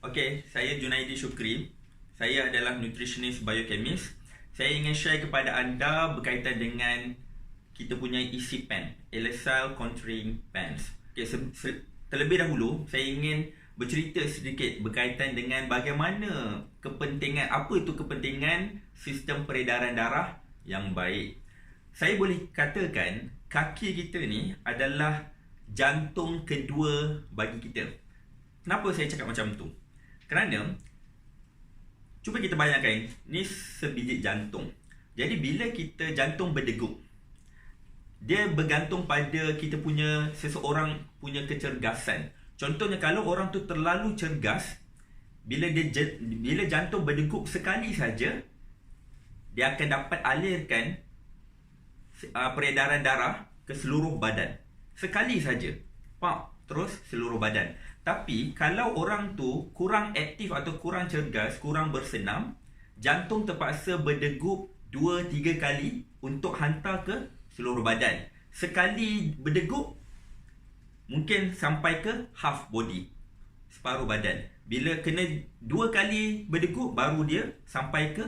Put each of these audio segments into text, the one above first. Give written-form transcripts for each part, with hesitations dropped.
Okey, saya Junaidi Syukri. Saya adalah nutritionist biochemist. Saya ingin share kepada anda berkaitan dengan kita punya isi pen, Alysyl Contouring Pens. Okey, terlebih dahulu saya ingin bercerita sedikit berkaitan dengan bagaimana kepentingan, apa itu kepentingan sistem peredaran darah yang baik. Saya boleh katakan kaki kita ni adalah jantung kedua bagi kita. Kenapa saya cakap macam tu? Kerana cuba kita bayangkan, ni sebiji jantung. Jadi bila kita jantung berdegup, dia bergantung pada kita punya, seseorang punya kecergasan. Contohnya kalau orang tu terlalu cergas, bila jantung berdegup sekali saja, dia akan dapat alirkan peredaran darah ke seluruh badan. Sekali saja. Terus seluruh badan. Tapi kalau orang tu kurang aktif atau kurang cergas, kurang bersenam, jantung terpaksa berdegup 2-3 kali untuk hantar ke seluruh badan. Sekali berdegup mungkin sampai ke half body, separuh badan. Bila kena 2 kali berdegup, baru dia sampai ke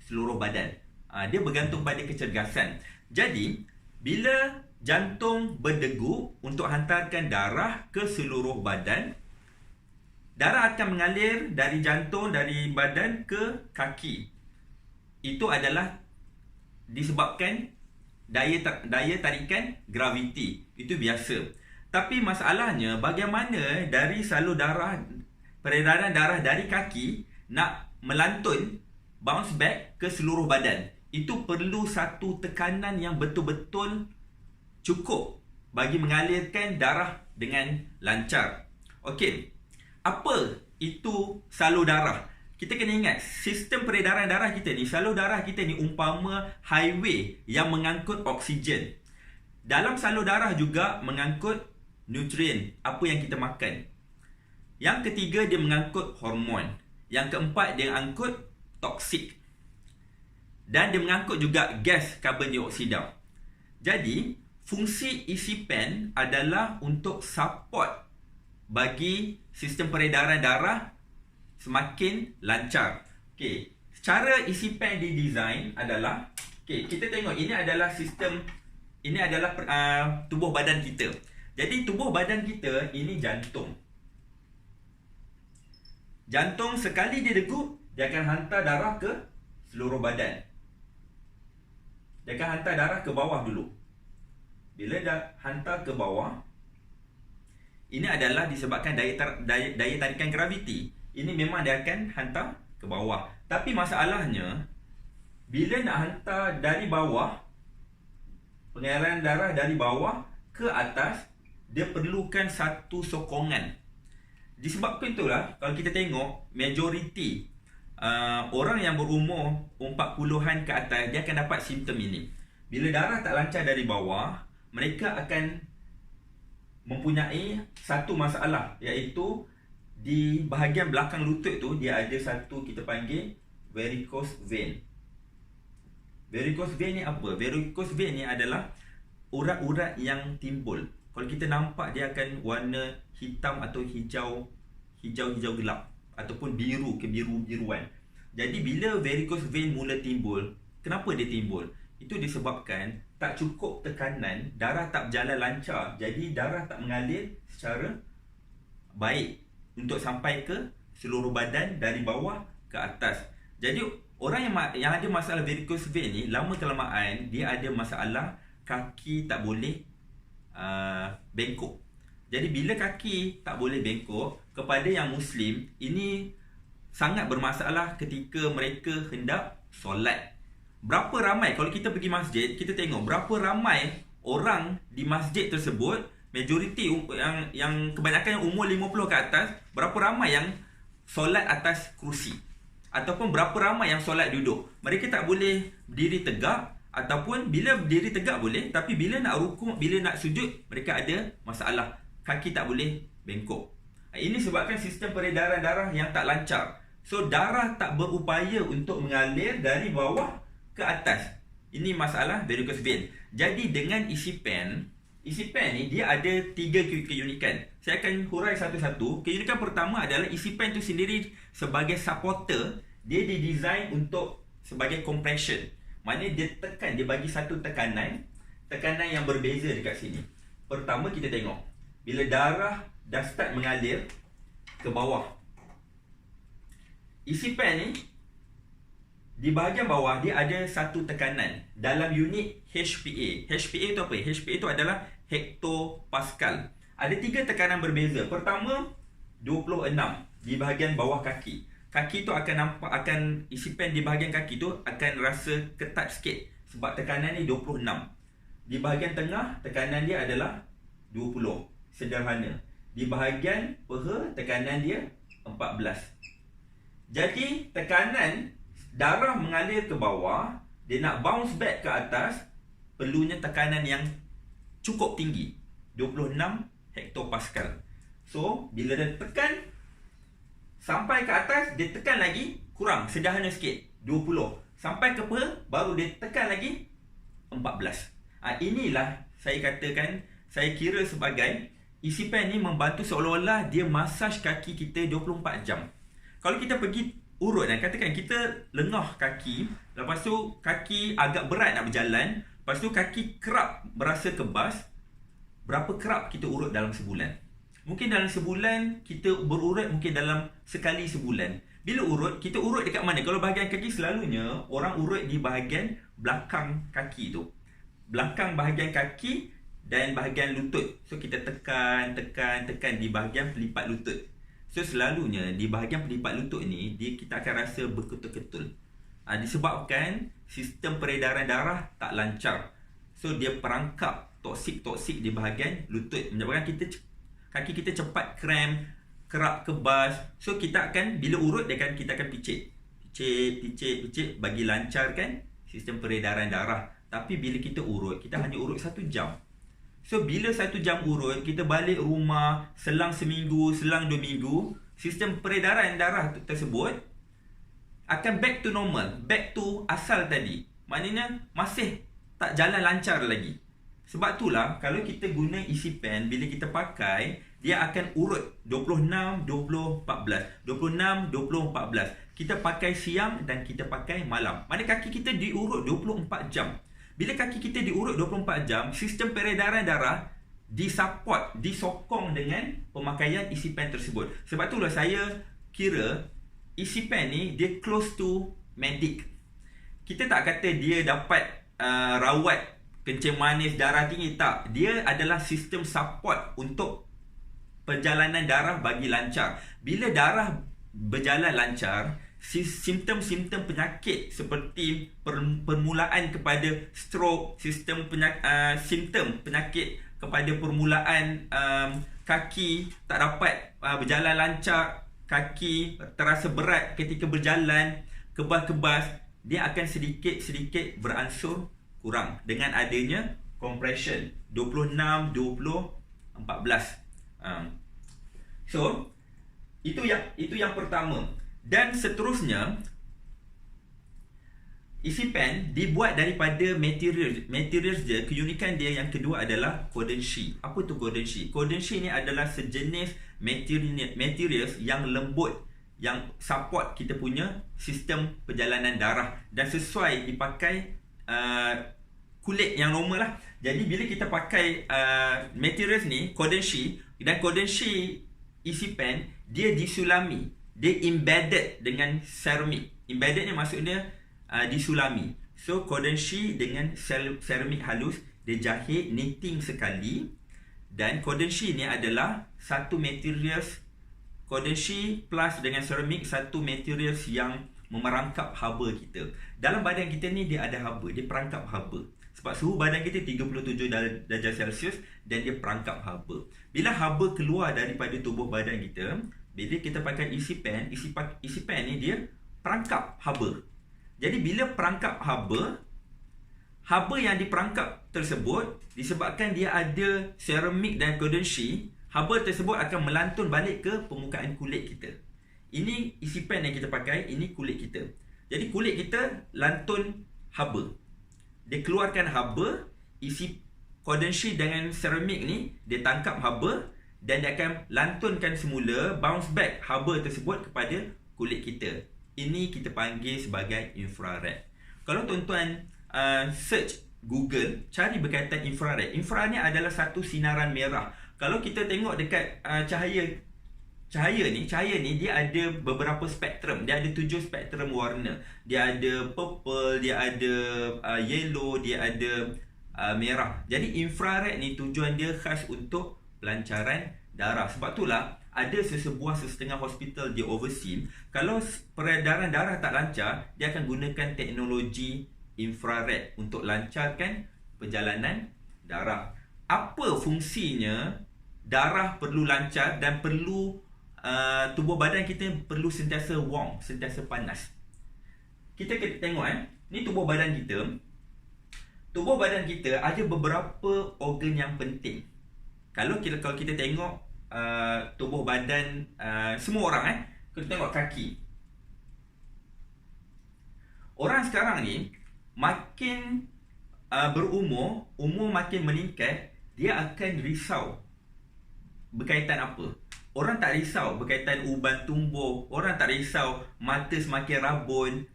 seluruh badan. Dia bergantung pada kecergasan. Jadi bila jantung berdegup untuk hantarkan darah ke seluruh badan, darah akan mengalir dari jantung, dari badan ke kaki. Itu adalah disebabkan daya tarikan graviti. Itu biasa. Tapi masalahnya, bagaimana dari salur darah, peredaran darah dari kaki nak melantun, bounce back ke seluruh badan. Itu perlu satu tekanan yang betul-betul cukup bagi mengalirkan darah dengan lancar. Okey, apa itu salur darah? Kita kena ingat, sistem peredaran darah kita ni, salur darah kita ni umpama highway yang mengangkut oksigen. Dalam salur darah juga mengangkut nutrien, apa yang kita makan. Yang ketiga, dia mengangkut hormon. Yang keempat, dia mengangkut toksik. Dan dia mengangkut juga gas karbon dioksida. Jadi, fungsi isi pen adalah untuk support bagi sistem peredaran darah semakin lancar. Okey, cara isi pen didesain adalah, okey, kita tengok ini adalah sistem, ini adalah tubuh badan kita. Jadi tubuh badan kita ini jantung. Jantung sekali dia degup, dia akan hantar darah ke seluruh badan. Dia akan hantar darah ke bawah dulu. Bila dah hantar ke bawah, ini adalah disebabkan daya tarikan graviti. Ini memang dia akan hantar ke bawah. Tapi masalahnya, bila nak hantar dari bawah, pengaliran darah dari bawah ke atas, dia perlukan satu sokongan. Disebabkan itulah, kalau kita tengok, majoriti orang yang berumur 40-an ke atas, dia akan dapat simptom ini. Bila darah tak lancar dari bawah, mereka akan mempunyai satu masalah, iaitu di bahagian belakang lutut tu, dia ada satu kita panggil varicose vein. Varicose vein ni apa? Varicose vein ni adalah urat-urat yang timbul. Kalau kita nampak, dia akan warna hitam atau hijau gelap, ataupun biru kebiru-biruan. Jadi bila varicose vein mula timbul, kenapa dia timbul? Itu disebabkan tak cukup tekanan, darah tak berjalan lancar. Jadi darah tak mengalir secara baik untuk sampai ke seluruh badan dari bawah ke atas. Jadi orang yang ada masalah varicose vein ni, lama kelamaan dia ada masalah kaki tak boleh bengkok. Jadi bila kaki tak boleh bengkok, kepada yang Muslim, ini sangat bermasalah ketika mereka hendak solat. Berapa ramai, kalau kita pergi masjid, kita tengok berapa ramai orang di masjid tersebut, majoriti yang kebanyakan yang umur 50 ke atas, berapa ramai yang solat atas kerusi, ataupun berapa ramai yang solat duduk. Mereka tak boleh berdiri tegak, ataupun bila berdiri tegak boleh, tapi bila nak rukuk, bila nak sujud, mereka ada masalah, kaki tak boleh bengkok. Ini sebabkan sistem peredaran darah yang tak lancar. So darah tak berupaya untuk mengalir dari bawah ke atas. Ini masalah varicose vein. Jadi dengan isi pen, isi pen ni dia ada 3 keunikan. Saya akan hurai satu-satu. Keunikan pertama adalah isi pen tu sendiri sebagai supporter, dia didesign untuk sebagai compression. Maknanya dia tekan, dia bagi satu tekanan yang berbeza dekat sini. Pertama kita tengok, bila darah dah start mengalir ke bawah, isi pen ni di bahagian bawah dia ada satu tekanan dalam unit HPA. HPA tu apa? HPA tu adalah hektopascal. Ada 3 tekanan berbeza. Pertama 26 di bahagian bawah kaki. Kaki tu akan nampak, isi pen di bahagian kaki tu akan rasa ketat sikit sebab tekanan ni 26. Di bahagian tengah tekanan dia adalah 20. Sederhana. Di bahagian peha tekanan dia 14. Jadi tekanan darah mengalir ke bawah, dia nak bounce back ke atas, perlunya tekanan yang cukup tinggi, 26 hektopascal. So bila dia tekan sampai ke atas, dia tekan lagi, kurang, sederhana sikit, 20. Sampai ke peha, baru dia tekan lagi 14. Inilah saya katakan, saya kira sebagai isi pen ni membantu seolah-olah dia masaj kaki kita 24 jam. Kalau kita pergi urut dan katakan kita lengah kaki, lepas tu kaki agak berat nak berjalan, lepas tu kaki kerap berasa kebas, berapa kerap kita urut dalam sebulan? Mungkin dalam sebulan kita berurut mungkin dalam sekali sebulan. Bila urut, kita urut dekat mana? Kalau bahagian kaki selalunya orang urut di bahagian belakang kaki tu. Belakang bahagian kaki dan bahagian lutut. So kita tekan di bahagian pelipat lutut. So selalunya di bahagian pelipat lutut ni kita akan rasa berketul-ketul. Disebabkan sistem peredaran darah tak lancar. So dia perangkap toksik di bahagian lutut, menyebabkan kaki kita cepat cramp, kerap kebas. So kita akan, bila urut kita akan picit bagi lancarkan sistem peredaran darah. Tapi bila kita urut, kita hanya urut 1 jam. So bila 1 jam urut, kita balik rumah, selang seminggu, selang 2 minggu, sistem peredaran darah tersebut akan back to normal, back to asal tadi. Maknanya masih tak jalan lancar lagi. Sebab itulah kalau kita guna isi pen, bila kita pakai, dia akan urut 26, 20, 14. 26, 20, 14. Kita pakai siang dan kita pakai malam. Maknanya kaki kita diurut 24 jam. Bila kaki kita diurut 24 jam, sistem peredaran darah disokong dengan pemakaian isi pen tersebut. Sebab itulah saya kira isi pen ni dia close to medic. Kita tak kata dia dapat rawat kencing manis, darah tinggi, tak. Dia adalah sistem support untuk perjalanan darah bagi lancar. Bila darah berjalan lancar, simptom-simptom penyakit seperti permulaan kepada stroke, simptom penyakit kepada permulaan kaki tak dapat berjalan lancar, kaki terasa berat ketika berjalan, kebas-kebas, dia akan sedikit-sedikit beransur kurang dengan adanya compression 26, 20, 14. So itu yang pertama. Dan seterusnya, isi pen dibuat daripada materials dia. Keunikan dia yang kedua adalah Kodenshi. Apa tu Kodenshi? Kodenshi ni adalah sejenis materials yang lembut, yang support kita punya sistem perjalanan darah dan sesuai dipakai kulit yang normal lah. Jadi bila kita pakai materials ni, Kodenshi, dan Kodenshi isi pen, dia disulami, dia embedded dengan ceramik. Embedded ni maksudnya disulami. So Kodenshi dengan ceramik halus, dia jahit knitting sekali. Dan Kodenshi ni adalah satu materials, Kodenshi plus dengan ceramik, satu materials yang memerangkap haba kita. Dalam badan kita ni dia ada haba, dia perangkap haba. Sebab suhu badan kita 37 darjah Celsius dan dia perangkap haba. Bila haba keluar daripada tubuh badan kita, bila kita pakai isi pen ni dia perangkap haba. Jadi bila perangkap haba yang diperangkap tersebut, disebabkan dia ada ceramik dan Kodenshi, haba tersebut akan melantun balik ke permukaan kulit kita. Ini isi pen yang kita pakai, ini kulit kita. Jadi kulit kita lantun haba. Dia keluarkan haba, isi Cordon-sheet dengan ceramik ni dia tangkap haba dan dia akan lantunkan semula, bounce back haba tersebut kepada kulit kita. Ini kita panggil sebagai infrared. Kalau tuan-tuan search Google, cari berkaitan infrared. Infrared ni adalah satu sinaran merah. Kalau kita tengok dekat cahaya ni dia ada beberapa spektrum. Dia ada 7 spektrum warna. Dia ada purple, dia ada yellow, dia ada merah. Jadi infrared ni tujuan dia khas untuk pelancaran darah. Sebab itulah ada setengah hospital di overseas, kalau peredaran darah tak lancar, dia akan gunakan teknologi infrared untuk lancarkan perjalanan darah. Apa fungsinya darah perlu lancar dan perlu tubuh badan kita perlu sentiasa warm, sentiasa panas. Kita tengok ni tubuh badan kita. Tubuh badan kita ada beberapa organ yang penting. Kalau kita tengok tubuh badan semua orang kita tengok kaki. Orang sekarang ni makin berumur, umur makin meningkat, dia akan risau berkaitan apa? Orang tak risau berkaitan uban tumbuh, orang tak risau mata semakin rabun.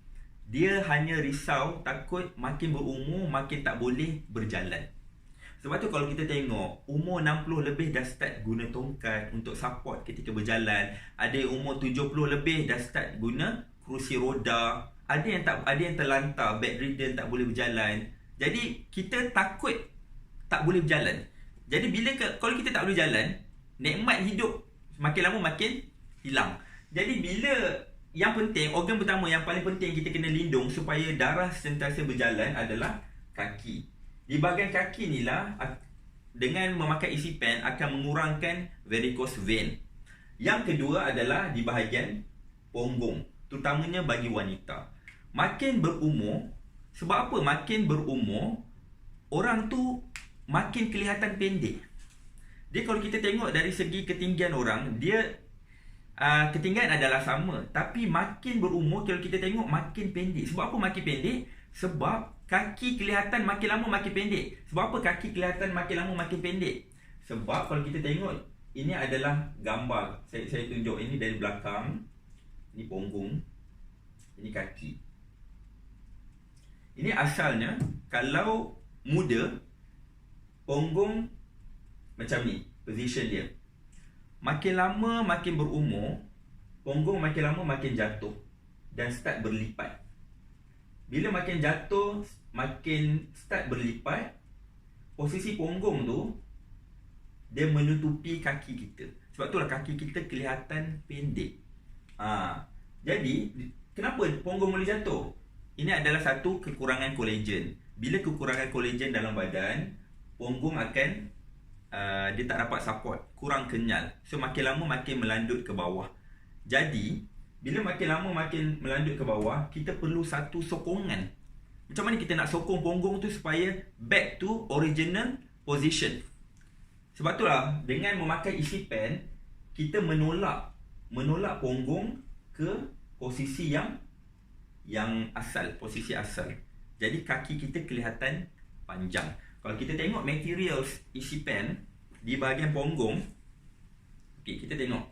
Dia hanya risau takut makin berumur makin tak boleh berjalan. Sebab tu kalau kita tengok umur 60 lebih dah start guna tongkat untuk support ketika berjalan. Ada yang umur 70 lebih dah start guna kerusi roda. Ada yang terlantar, bedridden, tak boleh berjalan. Jadi kita takut tak boleh berjalan. Jadi kalau kita tak boleh jalan, nikmat hidup makin lama makin hilang. Jadi yang penting, organ pertama yang paling penting kita kena lindung supaya darah sentiasa berjalan adalah kaki. Di bahagian kaki ni lah, dengan memakai isi pen akan mengurangkan varicose vein. Yang kedua adalah di bahagian punggung, terutamanya bagi wanita. Makin berumur, sebab apa makin berumur, orang tu makin kelihatan pendek. Dia kalau kita tengok dari segi ketinggian orang, dia ketinggian adalah sama, tapi makin berumur kalau kita tengok makin pendek. Sebab apa makin pendek? Sebab kaki kelihatan makin lama makin pendek. Sebab apa kaki kelihatan makin lama makin pendek? Sebab kalau kita tengok, ini adalah gambar. Saya tunjuk ini dari belakang. Ini punggung, ini kaki. Ini asalnya kalau muda, punggung macam ni position dia. Makin lama makin berumur, punggung makin lama makin jatuh dan start berlipat. Bila makin jatuh, makin start berlipat, posisi punggung tu dia menutupi kaki kita. Sebab itulah kaki kita kelihatan pendek. Jadi kenapa punggung boleh jatuh? Ini adalah satu kekurangan kolagen. Bila kekurangan kolagen dalam badan, punggung akan dia tak dapat support, kurang kenyal. So makin lama makin melandut ke bawah. Jadi bila makin lama makin melandut ke bawah, kita perlu satu sokongan. Macam mana kita nak sokong punggung tu supaya back to original position? Sebab itulah dengan memakai isi pen, kita menolak punggung ke posisi yang asal, posisi asal. Jadi kaki kita kelihatan panjang. Kalau kita tengok materials isi pen di bahagian punggung, okey, kita tengok.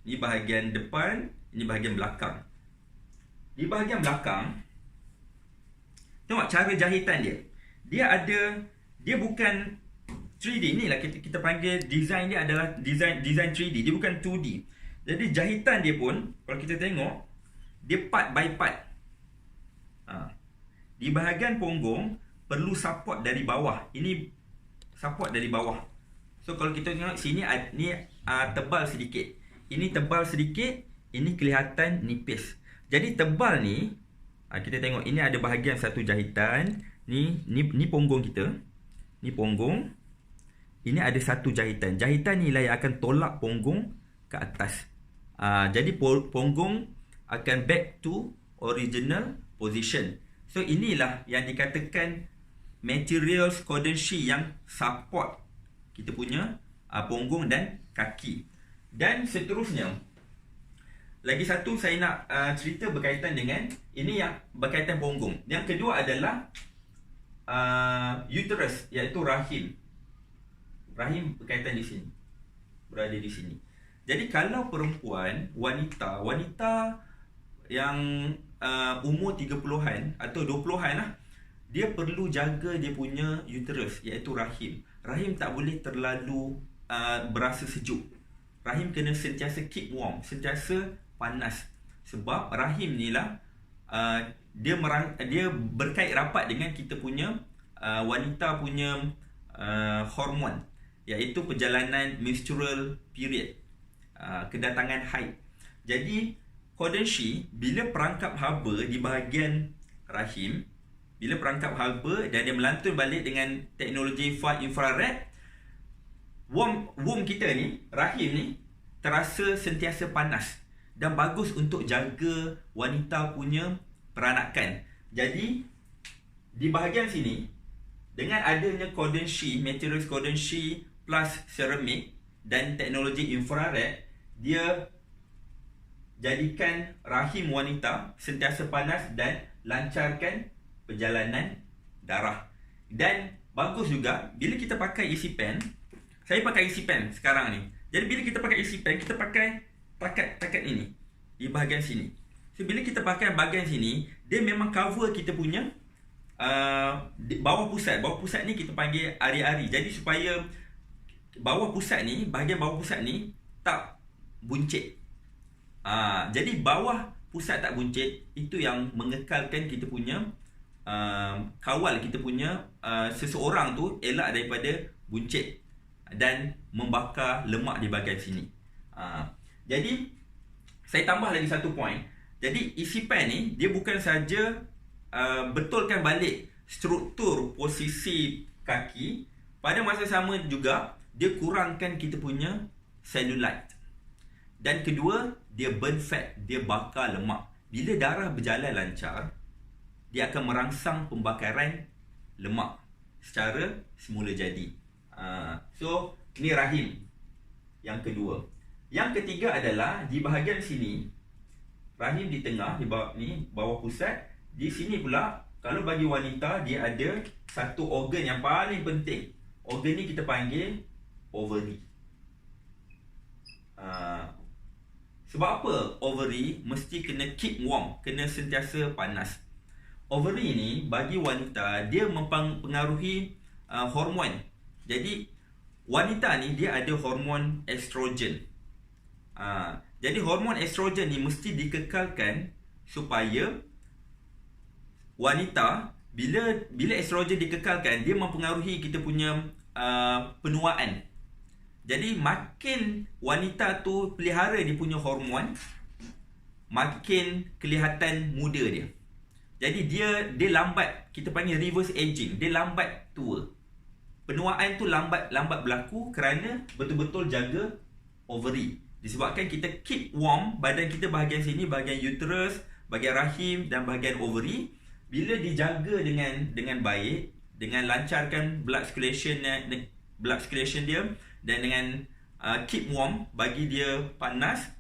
Ini bahagian depan, ini bahagian belakang. Di bahagian belakang, tengok cara jahitan dia. Dia bukan 3D. Inilah kita panggil design dia adalah design 3D. Dia bukan 2D. Jadi jahitan dia pun kalau kita tengok, dia part by part. Di bahagian punggung perlu support dari bawah. Ini support dari bawah. So kalau kita tengok sini ni tebal sedikit. Ini tebal sedikit, ini kelihatan nipis. Jadi tebal ni kita tengok ini ada bahagian satu jahitan. Ni punggung kita. Ni punggung. Ini ada satu jahitan. Jahitan ni lah yang akan tolak punggung ke atas. Jadi punggung akan back to original position. So inilah yang dikatakan materials cordon-sheet yang support kita punya punggung dan kaki. Dan seterusnya, lagi satu saya nak cerita berkaitan dengan ini yang berkaitan punggung. Yang kedua adalah uterus, iaitu rahim. Rahim berkaitan di sini, berada di sini. Jadi kalau perempuan, wanita yang umur 30-an atau 20-an lah, dia perlu jaga dia punya uterus, iaitu rahim. Rahim tak boleh terlalu berasa sejuk. Rahim kena sentiasa keep warm, sentiasa panas. Sebab rahim ni lah dia berkait rapat dengan kita punya wanita punya hormon, iaitu perjalanan menstrual period, kedatangan haid. Jadi Kodenshi, bila perangkap haba di bahagian rahim, bila perangkap haba dan dia melantun balik dengan teknologi far infrared, womb kita ni, rahim ni, terasa sentiasa panas dan bagus untuk jaga wanita punya peranakan. Jadi di bahagian sini, dengan adanya Kodenshi, materials Kodenshi plus ceramik dan teknologi infrared, dia jadikan rahim wanita sentiasa panas dan lancarkan perjalanan darah. Dan bagus juga bila kita pakai isi pen. Saya pakai isi pen sekarang ni. Jadi bila kita pakai isi pen, kita pakai takat ini di bahagian sini. So bila kita pakai bahagian sini, dia memang cover kita punya bawah pusat. Bawah pusat ni kita panggil ari-ari. Jadi supaya bawah pusat ni, bahagian bawah pusat ni tak buncit. Jadi bawah pusat tak buncit, itu yang mengekalkan kita punya kawal kita punya seseorang tu elak daripada buncit dan membakar lemak di bahagian sini. Jadi saya tambah lagi satu poin. Jadi isi pen ni dia bukan saja betulkan balik struktur posisi kaki, pada masa sama juga dia kurangkan kita punya cellulite. Dan kedua, dia burn fat, dia bakar lemak. Bila darah berjalan lancar, dia akan merangsang pembakaran lemak secara semula jadi. So, ini rahim yang kedua. Yang ketiga adalah di bahagian sini, rahim di tengah, di bawah ni, bawah pusat. Di sini pula, kalau bagi wanita, dia ada satu organ yang paling penting. Organ ni kita panggil ovary. Sebab apa ovary mesti kena keep warm, kena sentiasa panas? Ovary ni bagi wanita, dia mempengaruhi hormon. Jadi wanita ni dia ada hormon estrogen. Jadi hormon estrogen ni mesti dikekalkan supaya wanita, bila estrogen dikekalkan, dia mempengaruhi kita punya penuaan. Jadi makin wanita tu pelihara dia punya hormon, makin kelihatan muda dia. Jadi dia lambat, kita panggil reverse aging, dia lambat tua. Penuaan tu lambat berlaku kerana betul-betul jaga ovary. Disebabkan kita keep warm badan kita bahagian sini, bahagian uterus, bahagian rahim dan bahagian ovary. Bila dijaga dengan baik, dengan lancarkan blood circulation dia, dan dengan keep warm, bagi dia panas,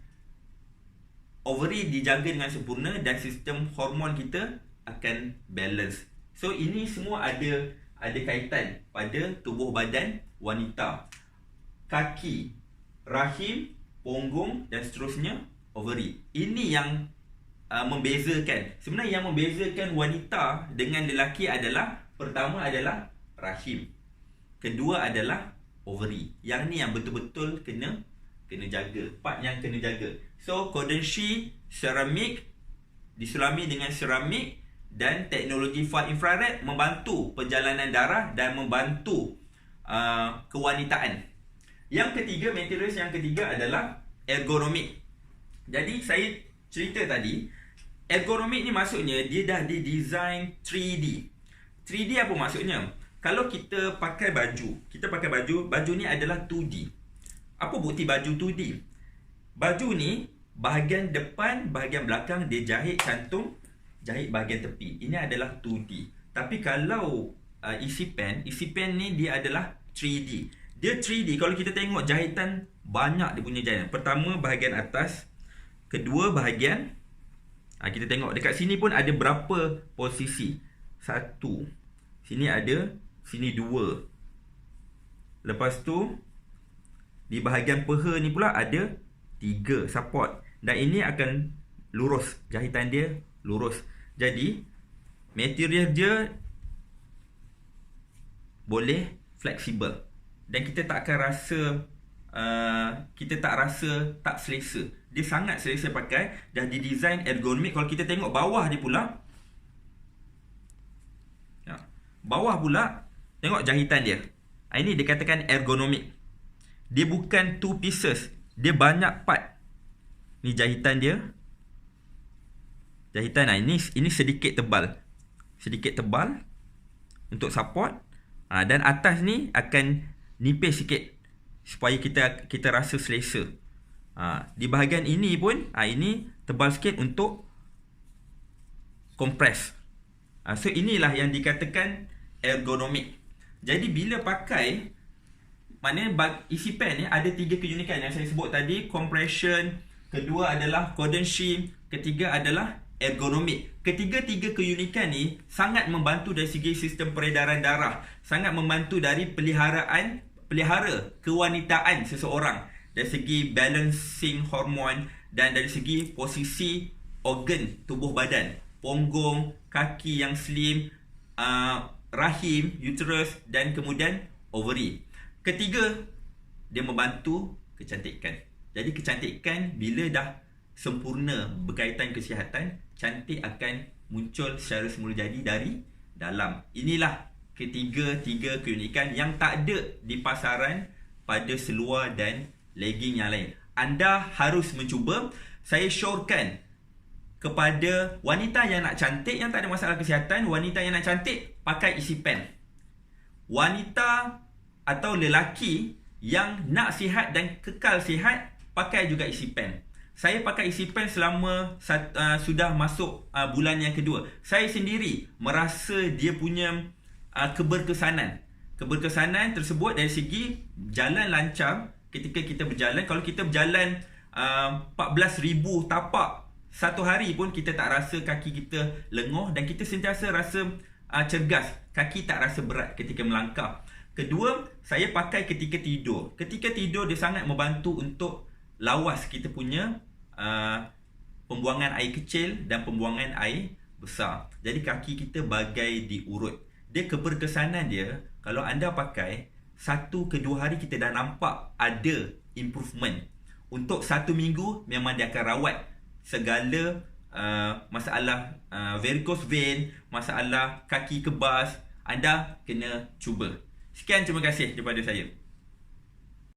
ovary dijaga dengan sempurna dan sistem hormon kita akan balance. So ini semua ada kaitan pada tubuh badan wanita. Kaki, rahim, punggung dan seterusnya ovary. Ini yang membezakan. Sebenarnya yang membezakan wanita dengan lelaki adalah, pertama adalah rahim, kedua adalah ovary. Yang ni yang betul-betul kena jaga, part yang kena jaga. So Kodenshi ceramik disulami dengan ceramik dan teknologi far infrared membantu perjalanan darah dan membantu kewanitaan. Yang ketiga, materials yang ketiga adalah ergonomik. Jadi saya cerita tadi, ergonomik ni maksudnya dia dah didesign 3D. 3D apa maksudnya? Kalau kita pakai baju ni adalah 2D. Apa bukti baju 2D? Baju ni bahagian depan, bahagian belakang dia jahit cantum, jahit bahagian tepi. Ini adalah 2D. Tapi kalau isi pen ni dia adalah 3D. Dia 3D, kalau kita tengok jahitan, banyak dia punya jahitan. Pertama bahagian atas, kedua bahagian, kita tengok dekat sini pun ada berapa posisi. 1, sini ada, sini 2. Lepas tu di bahagian peha ni pula ada 3 support. Dan ini akan lurus, jahitan dia lurus. Jadi material dia boleh fleksibel dan kita tak akan rasa tak selesa. Dia sangat selesa pakai, dah didesain ergonomik. Kalau kita tengok bawah dia pula, tengok jahitan dia. Ini dikatakan ergonomik. Dia bukan 2 pieces, dia banyak part. Ni jahitan dia. Jahitan ini sedikit tebal. Sedikit tebal untuk support. Dan atas ni akan nipis sikit supaya kita rasa selesa. Di bahagian ini pun ini tebal sikit untuk kompres. So inilah yang dikatakan ergonomik. Jadi bila pakai, maknanya isi pen ni ada 3 keunikan yang saya sebut tadi. Compression, kedua adalah cordonship, ketiga adalah ergonomik. Ketiga-tiga keunikan ni sangat membantu dari segi sistem peredaran darah, sangat membantu dari pelihara kewanitaan seseorang, dari segi balancing hormon dan dari segi posisi organ tubuh badan, punggung, kaki yang slim, rahim, uterus dan kemudian ovary. Ketiga, dia membantu kecantikan. Jadi kecantikan bila dah sempurna berkaitan kesihatan, cantik akan muncul secara semula jadi dari dalam. Inilah ketiga-tiga keunikan yang tak ada di pasaran pada seluar dan legging yang lain. Anda harus mencuba. Saya syorkan kepada wanita yang nak cantik, yang tak ada masalah kesihatan, wanita yang nak cantik, pakai isi pen. Wanita atau lelaki yang nak sihat dan kekal sihat, pakai juga isi pen. Saya pakai isi pen selama sudah masuk bulan yang kedua. Saya sendiri merasa dia punya keberkesanan. Keberkesanan tersebut dari segi jalan lancar ketika kita berjalan. Kalau kita berjalan 14,000 tapak satu hari pun kita tak rasa kaki kita lenguh dan kita sentiasa rasa cergas. Kaki tak rasa berat ketika melangkah. Kedua, saya pakai ketika tidur. Ketika tidur dia sangat membantu untuk lawas kita punya pembuangan air kecil dan pembuangan air besar. Jadi kaki kita bagai diurut. Dia keberkesanan dia, kalau anda pakai 1 ke 2 hari kita dah nampak ada improvement. Untuk 1 minggu memang dia akan rawat segala masalah varicose vein, masalah kaki kebas. Anda kena cuba. Sekian, terima kasih daripada saya.